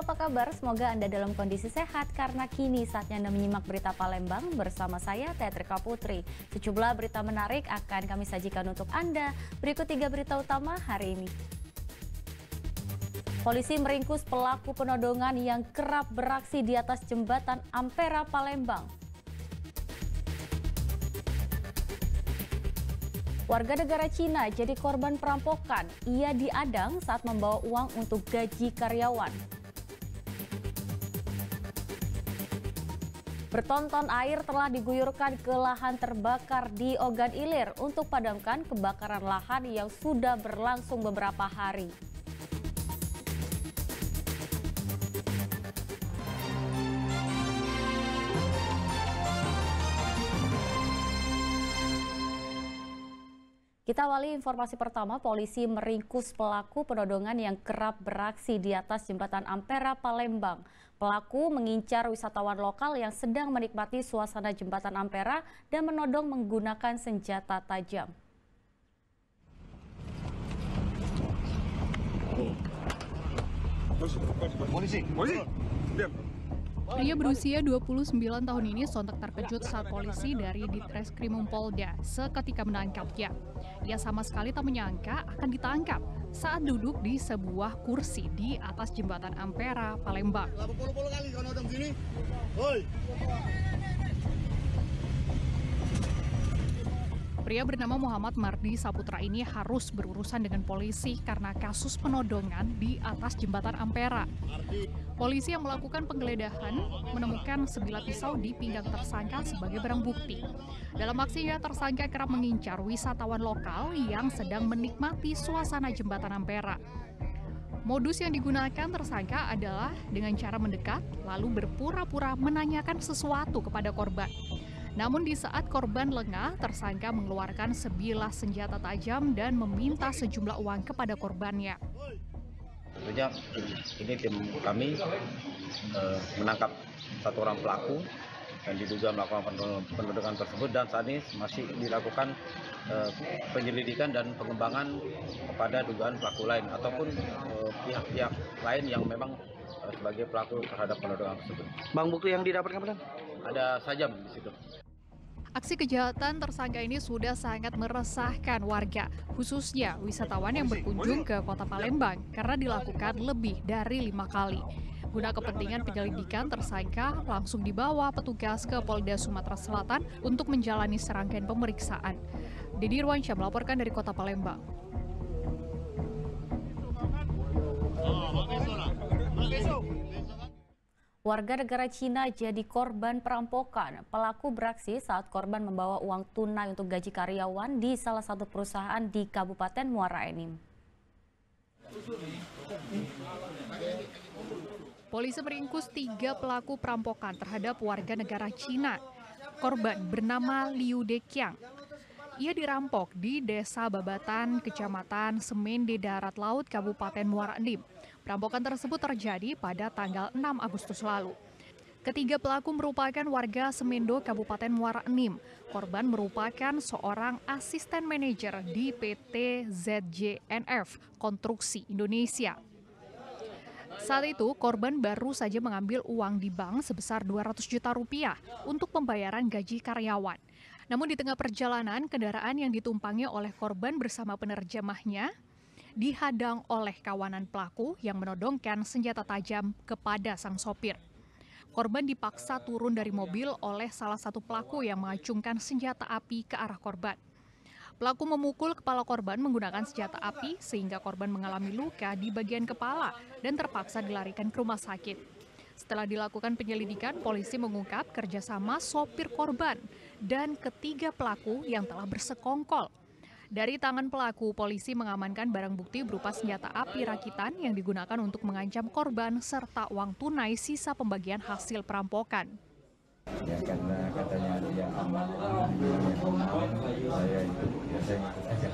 apa kabar? Semoga Anda dalam kondisi sehat karena kini saatnya Anda menyimak berita Palembang bersama saya Teatrika Putri. Sejumlah berita menarik akan kami sajikan untuk Anda. Berikut 3 berita utama hari ini. Polisi meringkus pelaku penodongan yang kerap beraksi di atas jembatan Ampera Palembang. Warga negara Cina jadi korban perampokan. Ia diadang saat membawa uang untuk gaji karyawan. Bertonton air telah diguyurkan ke lahan terbakar di Ogan Ilir untuk padamkan kebakaran lahan yang sudah berlangsung beberapa hari. Kita awali informasi pertama, polisi meringkus pelaku penodongan yang kerap beraksi di atas jembatan Ampera Palembang. Pelaku mengincar wisatawan lokal yang sedang menikmati suasana jembatan Ampera dan menodong menggunakan senjata tajam. Polisi. Diam. Pria berusia 29 tahun ini sontak terkejut saat polisi dari Ditreskrimum Polda seketika menangkapnya. Ia sama sekali tak menyangka akan ditangkap saat duduk di sebuah kursi di atas jembatan Ampera, Palembang. Kali kalau ada sini. Hoi. Pria bernama Muhammad Mardi Saputra ini harus berurusan dengan polisi karena kasus penodongan di atas jembatan Ampera. Polisi yang melakukan penggeledahan menemukan sebilah pisau di pinggang tersangka sebagai barang bukti. Dalam aksinya, tersangka kerap mengincar wisatawan lokal yang sedang menikmati suasana jembatan Ampera. Modus yang digunakan tersangka adalah dengan cara mendekat lalu berpura-pura menanyakan sesuatu kepada korban. Namun di saat korban lengah, tersangka mengeluarkan sebilah senjata tajam dan meminta sejumlah uang kepada korbannya. Tentunya ini tim kami menangkap satu orang pelaku dan diduga melakukan penodongan tersebut, dan saat ini masih dilakukan penyelidikan dan pengembangan kepada dugaan pelaku lain ataupun pihak-pihak lain yang memang sebagai pelaku terhadap penodongan tersebut. Bang, bukti yang didapatkan apa? Ada sajam di situ. Aksi kejahatan tersangka ini sudah sangat meresahkan warga, khususnya wisatawan yang berkunjung ke kota Palembang karena dilakukan lebih dari 5 kali. Guna kepentingan penyelidikan, tersangka langsung dibawa petugas ke Polda Sumatera Selatan untuk menjalani serangkaian pemeriksaan. Didi Irwansyah melaporkan dari kota Palembang. Warga negara Cina jadi korban perampokan. Pelaku beraksi saat korban membawa uang tunai untuk gaji karyawan di salah satu perusahaan di Kabupaten Muara Enim. Polisi meringkus 3 pelaku perampokan terhadap warga negara Cina. Korban bernama Liu Deqiang. Ia dirampok di Desa Babatan, Kecamatan Semende Darat Laut, Kabupaten Muara Enim. Perampokan tersebut terjadi pada tanggal 6 Agustus lalu. Ketiga pelaku merupakan warga Semendo, Kabupaten Muara Enim. Korban merupakan seorang asisten manajer di PT ZJNF Konstruksi Indonesia. Saat itu, korban baru saja mengambil uang di bank sebesar 200 juta rupiah untuk pembayaran gaji karyawan. Namun di tengah perjalanan, kendaraan yang ditumpangi oleh korban bersama penerjemahnya dihadang oleh kawanan pelaku yang menodongkan senjata tajam kepada sang sopir. Korban dipaksa turun dari mobil oleh salah satu pelaku yang mengacungkan senjata api ke arah korban. Pelaku memukul kepala korban menggunakan senjata api sehingga korban mengalami luka di bagian kepala dan terpaksa dilarikan ke rumah sakit. Setelah dilakukan penyelidikan, polisi mengungkap kerjasama sopir korban dan ketiga pelaku yang telah bersekongkol. Dari tangan pelaku, polisi mengamankan barang bukti berupa senjata api rakitan yang digunakan untuk mengancam korban serta uang tunai sisa pembagian hasil perampokan. Ya, karena katanya dia aman, saya ikut aja.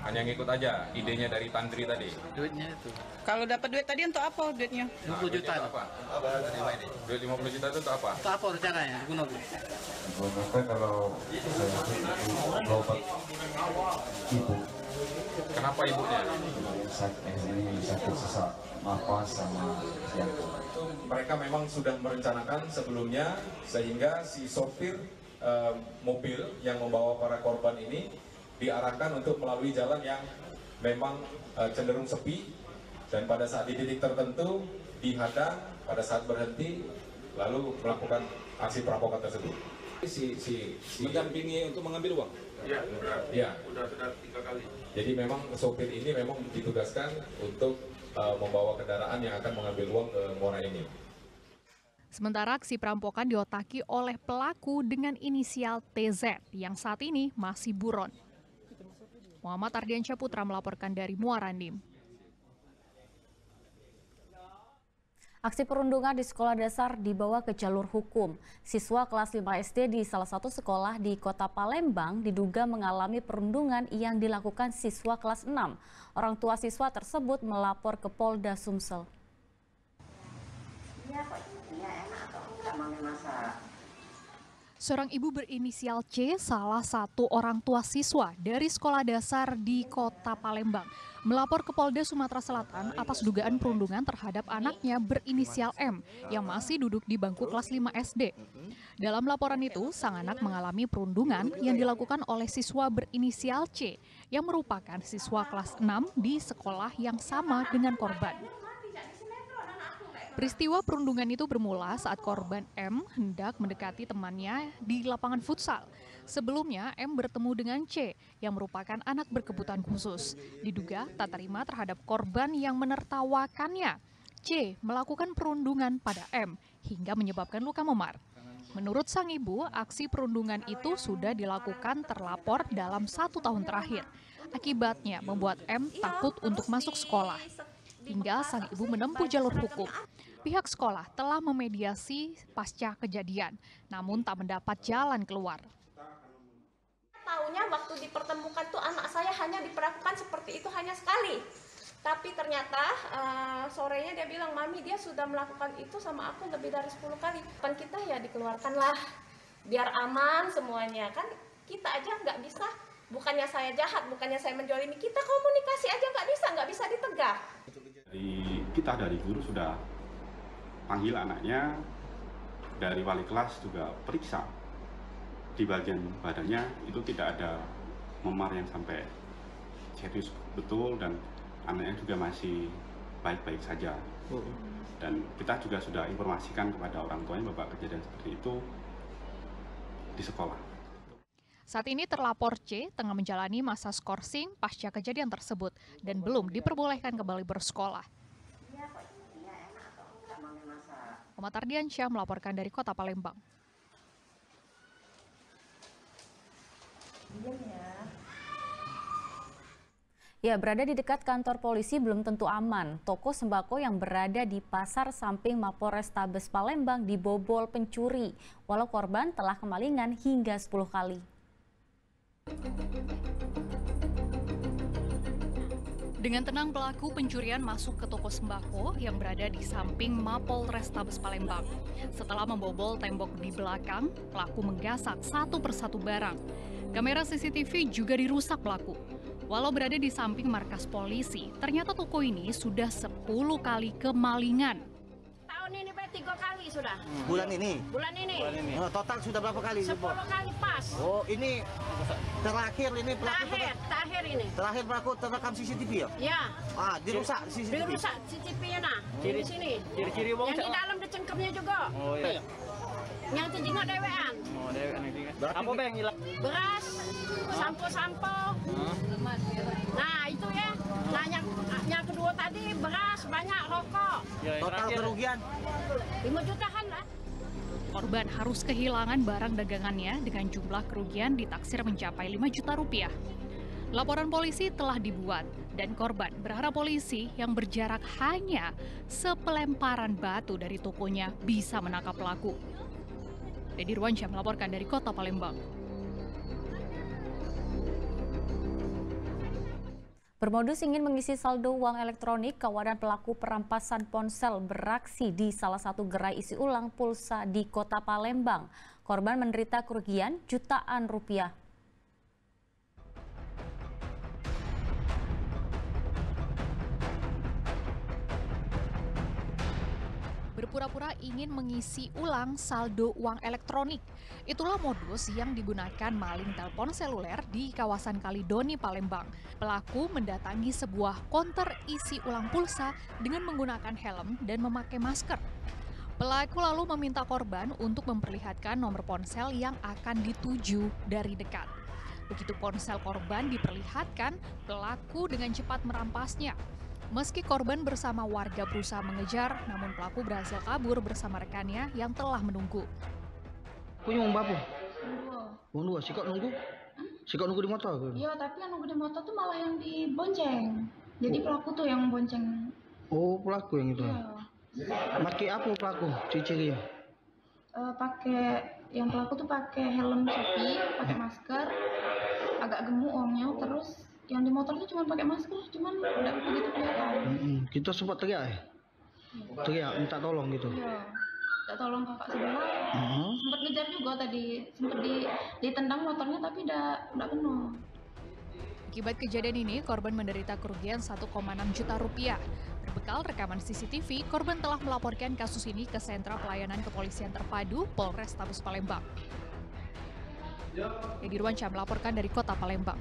hanya ngikut aja idenya dari Tantri tadi. Duitnya itu. Kalau dapat duit tadi untuk apa duitnya? 50 juta. Itu apa? Duit 50 juta itu untuk apa? Untuk apa rencananya digunakan? Gunakan kalau berobat ibu. Kenapa ibunya? Sakit sesak nafas sama jantung. Mereka memang sudah merencanakan sebelumnya sehingga si sopir mobil yang membawa para korban ini diarahkan untuk melalui jalan yang memang cenderung sepi, dan pada saat di titik tertentu dihadang pada saat berhenti lalu melakukan aksi perampokan tersebut. Si mendampingi untuk mengambil uang. Ya. Sudah 3 kali. Jadi memang sopir ini memang ditugaskan untuk membawa kendaraan yang akan mengambil uang ke Muara Enim. Sementara aksi perampokan diotaki oleh pelaku dengan inisial TZ yang saat ini masih buron. Muhammad Ardiansyah Putra melaporkan dari Muara Enim. Aksi perundungan di sekolah dasar dibawa ke jalur hukum. Siswa kelas 5 SD di salah satu sekolah di Kota Palembang diduga mengalami perundungan yang dilakukan siswa kelas 6. Orang tua siswa tersebut melapor ke Polda Sumsel. Seorang ibu berinisial C, salah satu orang tua siswa dari sekolah dasar di Kota Palembang, melapor ke Polda Sumatera Selatan atas dugaan perundungan terhadap anaknya berinisial M yang masih duduk di bangku kelas 5 SD. Dalam laporan itu, sang anak mengalami perundungan yang dilakukan oleh siswa berinisial C yang merupakan siswa kelas 6 di sekolah yang sama dengan korban. Peristiwa perundungan itu bermula saat korban M hendak mendekati temannya di lapangan futsal. Sebelumnya, M bertemu dengan C yang merupakan anak berkebutuhan khusus. Diduga tak terima terhadap korban yang menertawakannya. C melakukan perundungan pada M hingga menyebabkan luka memar. Menurut sang ibu, aksi perundungan itu sudah dilakukan terlapor dalam 1 tahun terakhir. Akibatnya membuat M takut untuk masuk sekolah. Hingga sang ibu menempuh jalur hukum. Pihak sekolah telah memediasi pasca kejadian, namun tak mendapat jalan keluar. Taunya waktu dipertemukan tuh anak saya hanya diperlakukan seperti itu hanya sekali. Tapi ternyata sorenya dia bilang, Mami dia sudah melakukan itu sama aku lebih dari 10 kali. Kan kita ya dikeluarkanlah, biar aman semuanya. Kan kita aja nggak bisa, bukannya saya jahat, bukannya saya menjolimi, kita komunikasi aja nggak bisa ditegah. Kita dari guru sudah panggil anaknya, dari wali kelas juga periksa. Di bagian badannya itu tidak ada memar yang sampai serius betul, dan anaknya juga masih baik-baik saja. Dan kita juga sudah informasikan kepada orang tuanya bahwa kejadian seperti itu di sekolah. Saat ini terlapor C tengah menjalani masa skorsing pasca kejadian tersebut dan belum diperbolehkan kembali bersekolah. Muhammad Ardiansyah melaporkan dari Kota Palembang. Ya, berada di dekat kantor polisi belum tentu aman. Toko sembako yang berada di pasar samping Mapolrestabes Palembang dibobol pencuri, walau korban telah kemalingan hingga 10 kali. Dengan tenang pelaku pencurian masuk ke toko sembako yang berada di samping Mapolrestabes Palembang. Setelah membobol tembok di belakang, pelaku menggasak satu persatu barang. Kamera CCTV juga dirusak pelaku. Walau berada di samping markas polisi, ternyata toko ini sudah 10 kali kemalingan. Tahun ini 3 kali sudah. Bulan ini? Bulan ini. Oh, total sudah berapa kali? 10 kali pas. Oh, ini terakhir ini pelaku. Terakhir ini. Terakhir pelaku terekam CCTV ya? Ya. Ah, dirusak CCTV. Dirusak CCTV-nya nah. Di sini. Ciri-ciri wong. Yang di dalam dicengkemnya juga. Oh iya. Yang terjengok dewean. Oh, dewean ini. Apa Bang hilang? Beras, sampo-sampo. Nah, itu ya. Nah, yang kedua tadi beras, banyak rokok. Total kerugian 5 jutaan lah. Korban harus kehilangan barang dagangannya dengan jumlah kerugian ditaksir mencapai 5 juta rupiah. Laporan polisi telah dibuat dan korban berharap polisi yang berjarak hanya sepelemparan batu dari tokonya bisa menangkap pelaku. Dedi Ruansyah melaporkan dari Kota Palembang. Bermodus ingin mengisi saldo uang elektronik, kawanan pelaku perampasan ponsel beraksi di salah satu gerai isi ulang pulsa di Kota Palembang. Korban menderita kerugian jutaan rupiah. Berpura-pura ingin mengisi ulang saldo uang elektronik. Itulah modus yang digunakan maling telepon seluler di kawasan Kalidoni, Palembang. Pelaku mendatangi sebuah konter isi ulang pulsa dengan menggunakan helm dan memakai masker. Pelaku lalu meminta korban untuk memperlihatkan nomor ponsel yang akan dituju dari dekat. Begitu ponsel korban diperlihatkan, pelaku dengan cepat merampasnya. Meski korban bersama warga berusaha mengejar, namun pelaku berhasil kabur bersama rekannya yang telah menunggu. Punya berapa? Dua. Sikok nunggu? Sikok nunggu di motor? Iya, tapi yang nunggu di motor tuh malah yang dibonceng. Jadi pelaku tuh yang bonceng. Oh, pelaku yang itu? Iya. Pakai apa pelaku? Ciri-cirinya? Yang pelaku tuh pakai helm sapi, pakai masker, agak gemuk orangnya, terus yang di motor tuh cuma pakai masker, cuman udah begitu kelihatan. Kita sempat teriak ya? Teriak, minta tolong gitu? Iya, minta tolong kakak sebelah. Sempat ngejar juga tadi, sempat ditendang motornya tapi udah penuh. Akibat kejadian ini, korban menderita kerugian 1,6 juta rupiah. Berbekal rekaman CCTV, korban telah melaporkan kasus ini ke Sentra Pelayanan Kepolisian Terpadu Polrestabes Palembang. Edi Ruansyah melaporkan dari Kota Palembang.